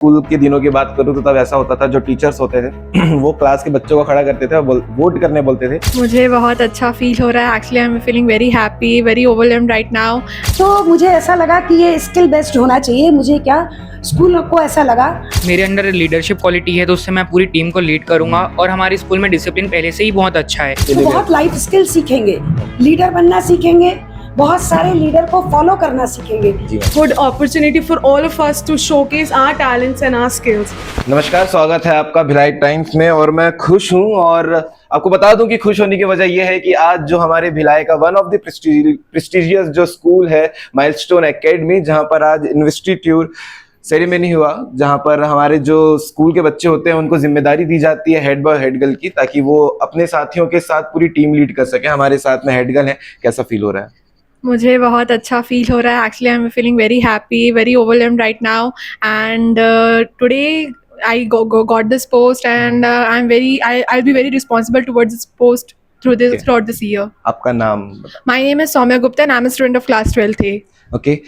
School के दिनों की बात करूँ तो तब ऐसा होता था, जो टीचर्स होते थे वो क्लास के बच्चों को खड़ा करते थे और वोट करने बोलते थे। मुझे बहुत अच्छा फील हो रहा है। Actually I am feeling very happy, very overwhelmed right now. तो मुझे ऐसा लगा कि ये स्किल बेस्ड होना चाहिए। मुझे क्या, स्कूल को ऐसा लगा। मेरे अंदर लीडरशिप क्वालिटी है तो उससे मैं पूरी टीम को लीड करूंगा और हमारे स्कूल में डिसिप्लिन पहले से ही बहुत अच्छा है। तो बहुत लाइफ स्किल सीखेंगे, लीडर बनना सीखेंगे, बहुत सारे लीडर को फॉलो करना सीखेंगे। Good opportunity for all of us to showcase our talents and our skills. नमस्कार, स्वागत है आपका भिलाई टाइम्स में और मैं खुश हूं। और आपको बता दूं कि खुश होने की वजह यह है कि आज जो हमारे भिलाई का वन ऑफ द प्रेस्टिजियस जो स्कूल है, माइलस्टोन एकेडमी, जहां पर आज इन्वेस्टिट्यूट सेरेमनी हुआ, जहां पर हमारे जो स्कूल के बच्चे होते हैं उनको जिम्मेदारी दी जाती है हेड बॉय हेड गर्ल की, ताकि वो अपने साथियों के साथ पूरी टीम लीड कर सके। हमारे साथ में हेड गर्ल है, कैसा फील हो रहा है? मुझे बहुत अच्छा फील हो रहा है। Actually I am feeling very happy, very overwhelmed right now. And today I got this post and I'll be very responsible towards this post throughout this year. आपका नाम? My name is Soumya Gupta and I'm a student of class 12th A. Okay,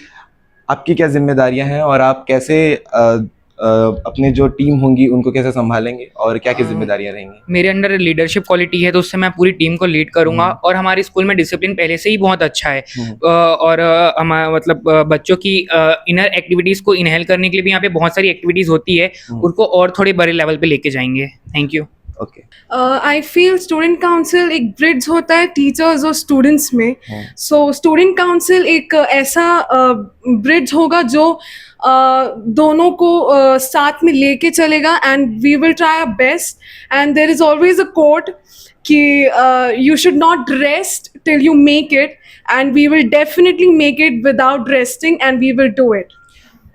आपकी क्या जिम्मेदारियां हैं और आप कैसे अपने जो टीम होंगी उनको कैसे संभालेंगे और क्या क्या जिम्मेदारियां रहेंगी? मेरे अंदर लीडरशिप क्वालिटी है तो उससे मैं पूरी टीम को लीड करूंगा और हमारे स्कूल में डिसिप्लिन पहले से ही बहुत अच्छा है। और हमारा मतलब बच्चों की इनर एक्टिविटीज को इनहेल करने के लिए भी यहाँ पे बहुत सारी एक्टिविटीज होती है, उनको और थोड़े बड़े लेवल पे लेके जाएंगे। Thank you. Okay, I feel student council एक ब्रिज होता है टीचर्स और स्टूडेंट्स में। सो स्टूडेंट काउंसिल एक ऐसा ब्रिज होगा जो दोनों को साथ में लेके चलेगा and we will try our best. And there is always a quote कि you should not rest till you make it, and we will definitely make it without resting and we will do it.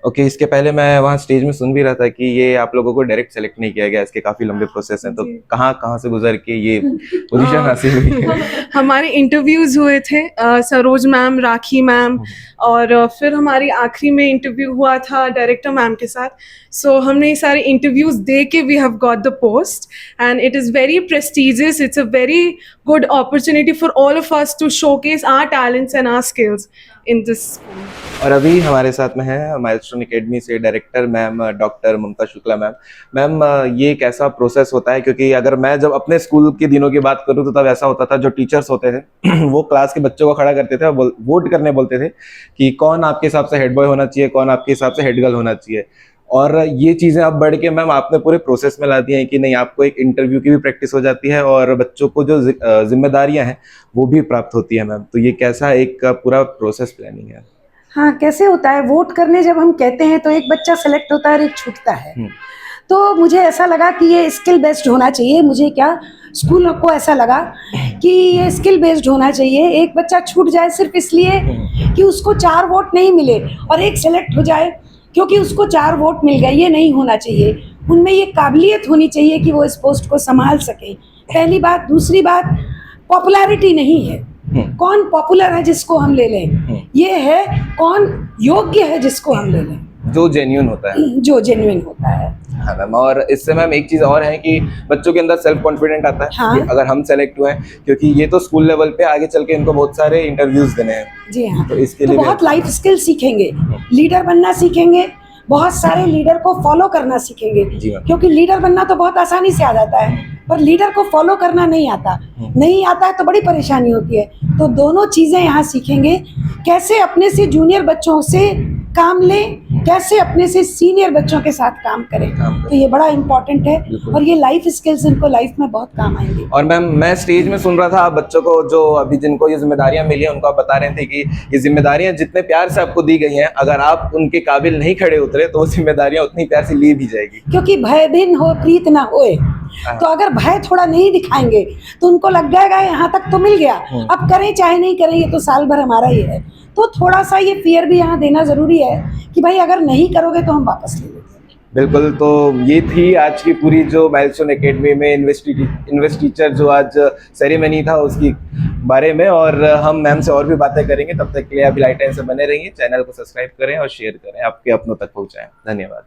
Okay, इसके पहले मैं वहाँ stage में सुन भी रहा था कि ये आप लोगों को डायरेक्ट सेलेक्ट नहीं किया गया, इसके काफी लंबे प्रोसेस हैं, तो कहाँ से गुजर के ये पोजीशन हासिल हुई है? हमारे इंटरव्यूज हुए थे, सरोज मैम, राखी मैम, और फिर हमारी आखिरी में इंटरव्यू हुआ था डायरेक्टर मैम के साथ। सो हमने ये सारे इंटरव्यूज दे के we have got the post and it is very prestigious. It's a very good opportunity for all of us to showcase our talents and our skills in this school. और अभी हमारे साथ में है माइलस्टोन एकेडमी से director ma'am, doctor Mamta Shukla ma'am. Ma'am, ये कैसा process होता है? क्योंकि अगर मैं जब अपने स्कूल के दिनों की बात करूँ तो तब ऐसा होता था, जो टीचर्स होते थे वो क्लास के बच्चों को खड़ा करते थे और वोट करने बोलते थे कि कौन आपके हिसाब से हेड बॉय होना चाहिए, कौन आपके हिसाब से हेड गर्ल होना चाहिए। और ये चीज़ें अब बढ़ के मैम आपने पूरे प्रोसेस में ला दी हैं कि नहीं, आपको एक इंटरव्यू की भी प्रैक्टिस हो जाती है और बच्चों को जो जिम्मेदारियां हैं वो भी प्राप्त होती है। मैम, तो ये कैसा एक पूरा प्रोसेस प्लानिंग है? हाँ, कैसे होता है वोट करने, जब हम कहते हैं तो एक बच्चा सेलेक्ट होता है और एक छूटता है। तो मुझे ऐसा लगा कि ये स्किल बेस्ड होना चाहिए। मुझे क्या, स्कूल को ऐसा लगा कि ये स्किल बेस्ड होना चाहिए। एक बच्चा छूट जाए सिर्फ इसलिए कि उसको 4 वोट नहीं मिले और एक सेलेक्ट हो जाए क्योंकि उसको 4 वोट मिल गए, ये नहीं होना चाहिए। उनमें ये काबिलियत होनी चाहिए कि वो इस पोस्ट को संभाल सके, पहली बात। दूसरी बात, पॉपुलैरिटी नहीं है कौन पॉपुलर है जिसको हम ले लें, ये है कौन योग्य है जिसको हम ले लें, जो जेन्युइन होता है, जो जेन्युइन होता है। हाँ मैम, और इससे मैम एक चीज़ और है कि बच्चों के अंदर सेल्फ कॉन्फिडेंट आता है। हाँ। कि अगर हम सेलेक्ट हुए हैं, क्योंकि ये तो स्कूल लेवल पे आगे चल के इनको बहुत सारे इंटरव्यूज देने हैं। जी हाँ, तो इसके तो लिए बहुत लाइफ स्किल सीखेंगे, लीडर बनना सीखेंगे, बहुत सारे लीडर को फॉलो करना सीखेंगे। क्योंकि लीडर बनना तो बहुत आसानी से आ जाता है, पर लीडर को फॉलो करना नहीं आता है तो बड़ी परेशानी होती है। तो दोनों चीज़ें यहाँ सीखेंगे, कैसे अपने से जूनियर बच्चों से काम लें, कैसे अपने से सीनियर बच्चों के साथ काम करें। तो ये बड़ा इम्पोर्टेंट है और ये लाइफ स्किल्स इनको लाइफ में बहुत काम आएंगे। और मैम, मैं स्टेज में सुन रहा था, आप बच्चों को जो अभी जिनको ये जिम्मेदारियां मिली हैं उनको आप बता रहे थे कि ये जिम्मेदारियां जितने प्यार से आपको दी गई हैं, अगर आप उनके काबिल नहीं खड़े उतरे तो वो जिम्मेदारियां उतनी प्यार से ली भी जाएगी। क्योंकि भय बिन हो प्रीत ना होए। तो अगर भय थोड़ा नहीं दिखाएंगे तो उनको लग जाएगा यहाँ तक तो मिल गया, अब करें चाहे नहीं करें, ये तो साल भर हमारा ही है। तो थोड़ा सा ये फियर भी यहाँ देना जरूरी है कि भाई अगर नहीं करोगे तो हम वापस ले लेंगे। बिल्कुल, तो ये थी आज की पूरी जो माइलस्टोन एकेडमी में इन्वेस्टिचर जो आज सेरेमनी था उसकी बारे में, और हम मैम से और भी बातें करेंगे। तब तक के लिए आप भिलाई टाइम्स से बने रहिए, चैनल को सब्सक्राइब करें और शेयर करें, आपके अपनों तक पहुंचाएं। धन्यवाद।